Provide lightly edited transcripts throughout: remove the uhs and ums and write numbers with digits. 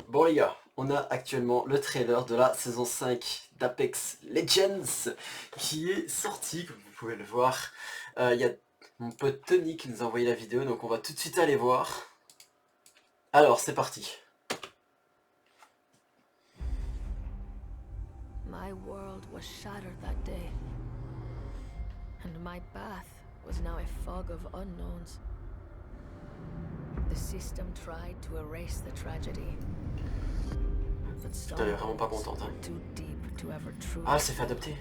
Bon les gars, on a actuellement le trailer de la saison 5 d'Apex Legends qui est sorti, comme vous pouvez le voir. Il y a mon pote Tony qui nous a envoyé la vidéo, donc on va tout de suite aller voir. Alors, c'est parti. My world was shattered that day, and my path was now a fog of unknowns. The system tried to erase the tragedy, but some Putain, elle est vraiment pas wounds contente. were too deep to ever truly. Ah, elle s'est fait adopter.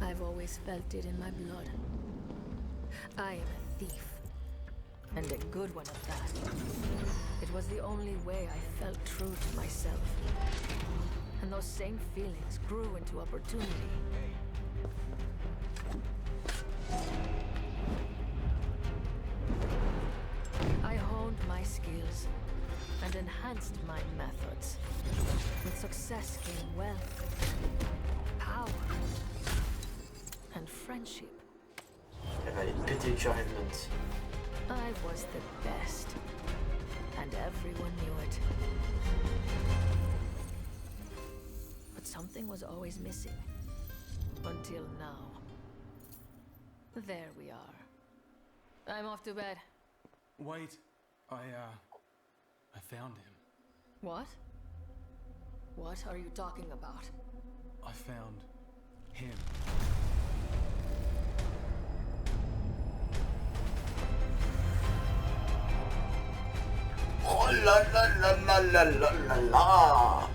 I've always felt it in my blood. I am a thief, and a good one at that. It was the only way I felt true to myself. And those same feelings grew into opportunity. I honed my skills and enhanced my methods. With success came wealth, power, and friendship. Elle va aller péter le cœur Redmond. I was the best, and everyone knew it. But something was always missing. Until now. There we are. I'm off to bed. Wait, I found him. What? What are you talking about? I found him. Oh là là là là là là là là.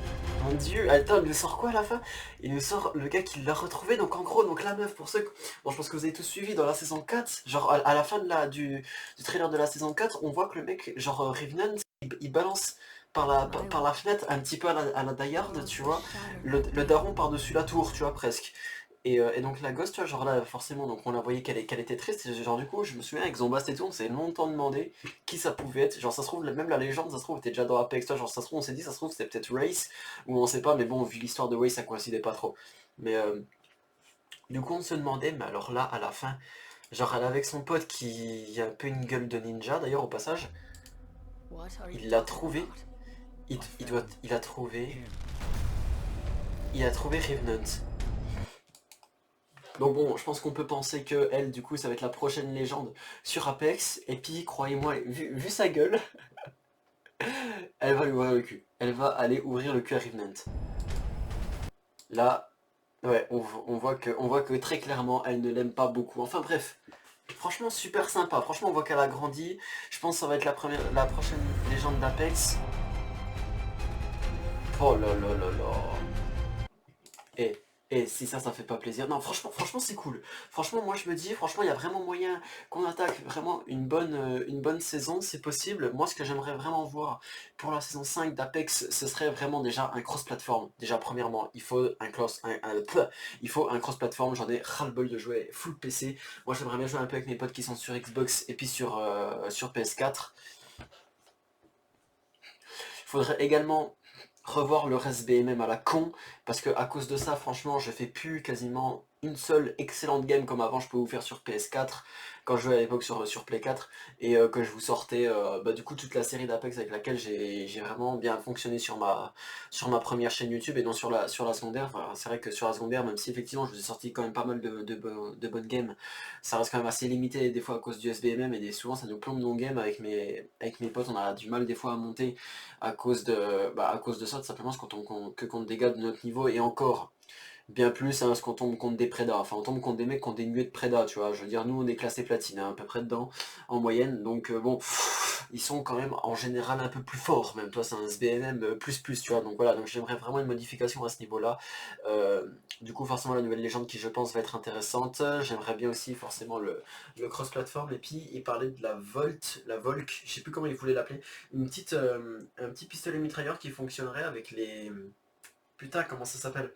Mon dieu, attends, il nous sort quoi à la fin? Il nous sort le gars qui l'a retrouvé, donc en gros, donc la meuf, pour ceux que... Bon, je pense que vous avez tous suivi dans la saison 4, genre à la fin de du trailer de la saison 4, on voit que le mec, genre Revenant, il balance par la fenêtre un petit peu à la Die Hard, tu vois, le daron par-dessus la tour, tu vois, presque. Et donc la gosse, tu vois, genre là, forcément, donc on la voyait qu'elle était triste, et genre du coup, je me souviens avec Zombast et tout, on s'est longtemps demandé qui ça pouvait être, genre ça se trouve, même la légende, ça se trouve, était déjà dans Apex, tu vois, genre ça se trouve, on s'est dit, ça se trouve, c'était peut-être Race, ou on sait pas, mais bon, vu l'histoire de Race, ça coïncidait pas trop. Mais du coup, on se demandait, mais alors là, à la fin, genre elle est avec son pote qui a un peu une gueule de ninja, d'ailleurs, au passage, il l'a trouvé, il a trouvé Revenant. Donc bon, je pense qu'on peut penser que elle, du coup, ça va être la prochaine légende sur Apex. Et puis, croyez-moi, vu sa gueule, elle va lui ouvrir le cul. Elle va aller ouvrir le cul à Revenant. Là, ouais, on voit que très clairement, elle ne l'aime pas beaucoup. Enfin bref, franchement, super sympa. Franchement, on voit qu'elle a grandi. Je pense que ça va être la prochaine légende d'Apex. Oh là là là là. Et si ça fait pas plaisir. Non, franchement c'est cool. Franchement, moi je me dis, franchement, il y a vraiment moyen qu'on attaque vraiment une bonne saison, c'est possible. Moi, ce que j'aimerais vraiment voir pour la saison 5 d'Apex, ce serait vraiment déjà un cross-platform. Déjà, premièrement, il faut il faut un cross-platform. J'en ai ras-le-bol de jouer full PC. Moi, j'aimerais bien jouer un peu avec mes potes qui sont sur Xbox et puis sur PS4. Il faudrait également revoir le reste BMM à la con, parce que à cause de ça, franchement, je fais plus quasiment une seule excellente game comme avant je peux vous faire sur PS4, quand je jouais à l'époque sur Play 4, et que je vous sortais du coup toute la série d'Apex avec laquelle j'ai vraiment bien fonctionné sur ma première chaîne YouTube et non sur la secondaire. Enfin, c'est vrai que sur la secondaire, même si effectivement je vous ai sorti quand même pas mal de bonnes games, ça reste quand même assez limité des fois à cause du SBMM et souvent ça nous plombe nos games avec mes potes, on a du mal des fois à monter à cause de ça, tout simplement parce qu'on des gars de notre niveau et encore bien plus hein, parce qu'on tombe contre des prédas, enfin on tombe contre des mecs qui ont des nuées de prédas, tu vois, je veux dire nous on est classé platine hein, à peu près dedans en moyenne, donc bon, ils sont quand même en général un peu plus forts, même toi c'est un SBMM plus, tu vois, donc voilà, donc j'aimerais vraiment une modification à ce niveau-là. Du coup forcément la nouvelle légende qui je pense va être intéressante, j'aimerais bien aussi forcément le cross-platform, et puis il parlait de la Volk, je sais plus comment il voulait l'appeler, un petit pistolet mitrailleur qui fonctionnerait avec les... Putain, comment ça s'appelle?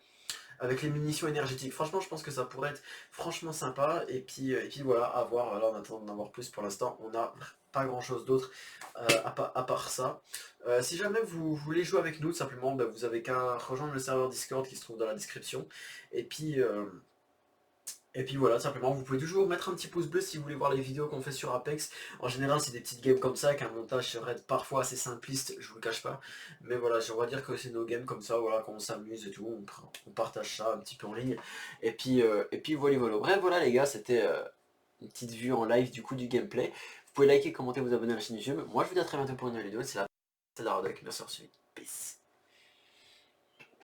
Avec les munitions énergétiques. Franchement, je pense que ça pourrait être franchement sympa. Et puis voilà, à voir. Alors, en attendant d'en avoir plus pour l'instant, on n'a pas grand chose d'autre à part ça. Si jamais vous voulez jouer avec nous, simplement, vous avez qu'à rejoindre le serveur Discord qui se trouve dans la description. Et puis Et puis voilà, simplement, vous pouvez toujours mettre un petit pouce bleu si vous voulez voir les vidéos qu'on fait sur Apex. En général, c'est des petites games comme ça, avec un montage serait parfois assez simpliste, je vous le cache pas. Mais voilà, j'aimerais dire que c'est nos games comme ça, voilà, qu'on s'amuse et tout, on partage ça un petit peu en ligne. Et puis voilà, voilà. Bref, voilà les gars, c'était une petite vue en live du coup du gameplay. Vous pouvez liker, commenter, vous abonner à la chaîne YouTube. Moi, je vous dis à très bientôt pour une nouvelle vidéo. C'est la Dardoc, merci d'avoir suivi. Peace.